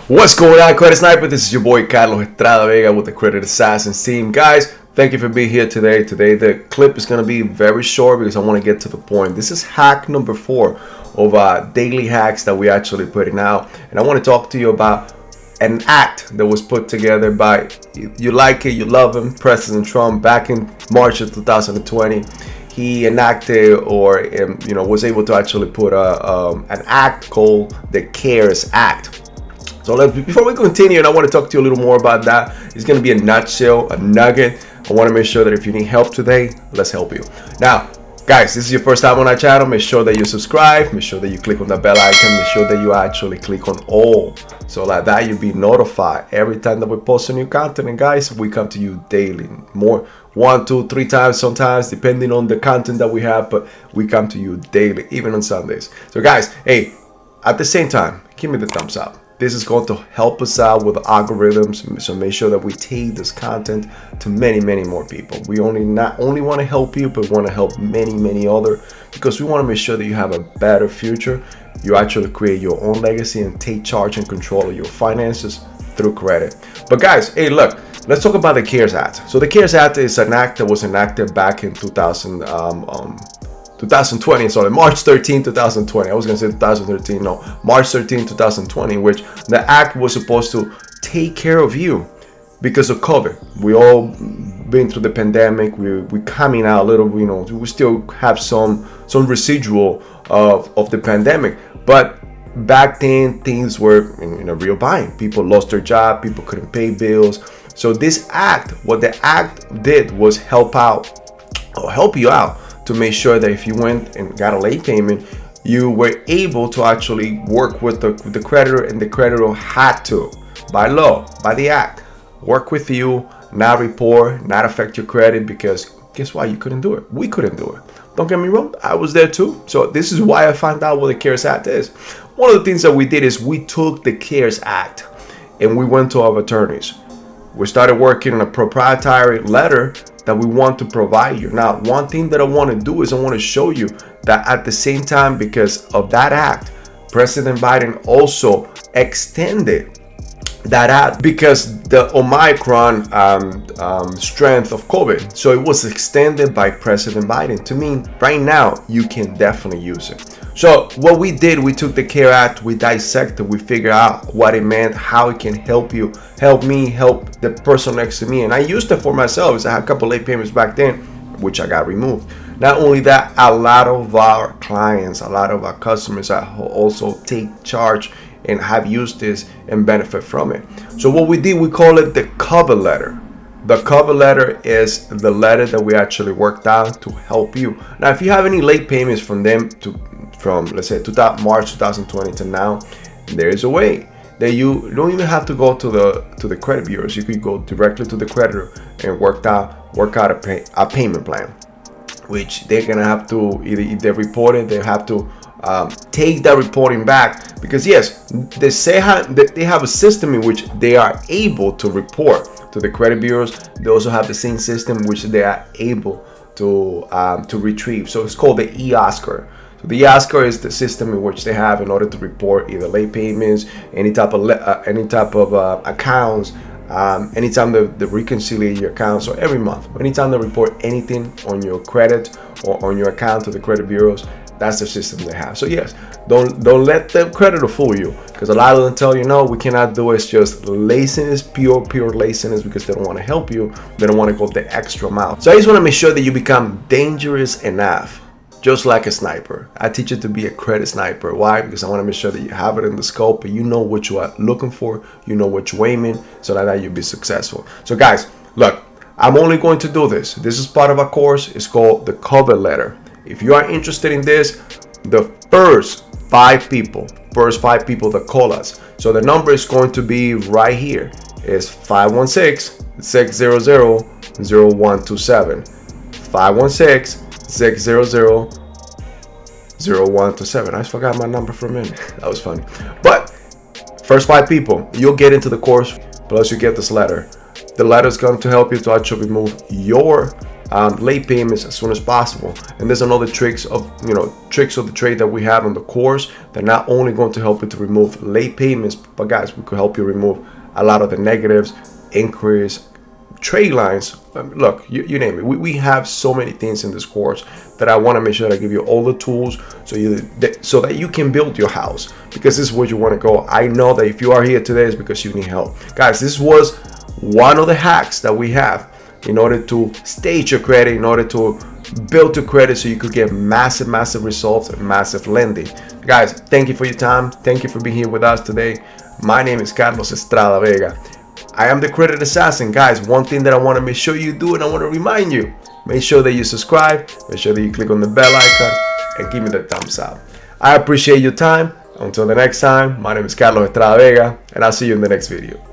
What's going on, Credit Sniper? This is your boy Carlos Estrada Vega with the Credit Assassins team. Guys, thank you for being here today. Today the clip is going to be very short because I want to get to the point. This is hack number 4 of daily hacks that we actually putting out. And I want to talk to you about an act that was put together by, you like it, you love him, President Trump back in March of 2020. He enacted or was able to actually put an act called the CARES Act. So before we continue, and I want to talk to you a little more about that, it's going to be a nutshell, a nugget. I want to make sure that if you need help today, let's help you. Now, guys, this is your first time on our channel. Make sure that you subscribe. Make sure that you click on the bell icon. Make sure that you actually click on all. So like that, you'll be notified every time that we post a new content. And guys, we come to you daily. More 1, 2, 3 times sometimes, depending on the content that we have. But we come to you daily, even on Sundays. So guys, hey, at the same time, give me the thumbs up. This is going to help us out with the algorithms, so make sure that we take this content to many more people. We not only want to help you, but want to help many other, because we want to make sure that you have a better future. You actually create your own legacy and take charge and control of your finances through credit. But guys, hey, look, let's talk about the CARES Act. So the CARES Act is an act that was enacted back in 2020, sorry, March 13, 2020. I was gonna say 2013, no, March 13, 2020, which the act was supposed to take care of you because of COVID. We all been through the pandemic. We coming out a little, we still have some residual of the pandemic, but back then things were in a real bind. People lost their job, people couldn't pay bills. So this act, what the act did was help you out to make sure that if you went and got a late payment, you were able to actually work with the creditor, and the creditor had to, by law, by the act, work with you, not report, not affect your credit, because guess what? You couldn't do it. We couldn't do it. Don't get me wrong, I was there too. So this is why I found out what the CARES Act is. One of the things that we did is we took the CARES Act and we went to our attorneys. We started working on a proprietary letter that we want to provide you. Now, one thing that I want to do is I want to show you that at the same time, because of that act, President Biden also extended that act because the Omicron strength of COVID. So it was extended by President Biden to mean right now you can definitely use it. So what we did, we took the CARES Act, we dissected, we figured out what it meant, how it can help you, help me, help the person next to me. And I used it for myself. I had a couple late payments back then, which I got removed. Not only that, a lot of our clients, a lot of our customers also take charge and have used this and benefit from it. So what we did, we call it the cover letter. The cover letter is the letter that we actually worked out to help you. Now, if you have any late payments from them from let's say March 2020 to now, there is a way that you don't even have to go to the credit bureaus. You could go directly to the creditor and work out a payment plan, which they're gonna have to either, if they report it, they have to take that reporting back, because yes, they have a system in which they are able to report to the credit bureaus. They also have the same system which they are able to retrieve. So it's called the e-Oscar. So the e-Oscar is the system in which they have in order to report either late payments, any type of accounts, anytime they reconcile your accounts, or every month, anytime they report anything on your credit or on your account to the credit bureaus. That's the system they have. So yes, don't let the creditor fool you, because a lot of them tell you no, we cannot do it. It's just laziness, pure laziness, because they don't want to help you. They don't want to go the extra mile. So I just want to make sure that you become dangerous enough, just like a sniper. I teach you to be a credit sniper. Why? Because I want to make sure that you have it in the scope, and you know what you are looking for, you know what you're aiming, so that you'll be successful. So guys, look, I'm only going to do this. This is part of a course. It's called the cover letter. If you are interested in this, the first five people that call us. So the number is going to be right here. It's 516-600-0127. 516-600-0127. I forgot my number for a minute. That was funny. But first 5 people, you'll get into the course, plus you get this letter. The letter is going to help you to actually remove your late payments as soon as possible. And there's another tricks of the trade that we have on the course that not only going to help you to remove late payments, but guys, we could help you remove a lot of the negatives, inquiries, trade lines. Look, you name it. We have so many things in this course that I want to make sure that I give you all the tools so that you can build your house, because this is where you want to go. I know that if you are here today, it's because you need help. Guys, this was one of the hacks that we have in order to stage your credit, in order to build your credit so you could get massive results and massive lending. Guys, thank you for your time. Thank you for being here with us today. My name is Carlos Estrada Vega. I am the Credit Assassin. Guys, one thing that I want to make sure you do, and I want to remind you, make sure that you subscribe, make sure that you click on the bell icon, and give me the thumbs up. I appreciate your time. Until the next time, my name is Carlos Estrada Vega, and I'll see you in the next video.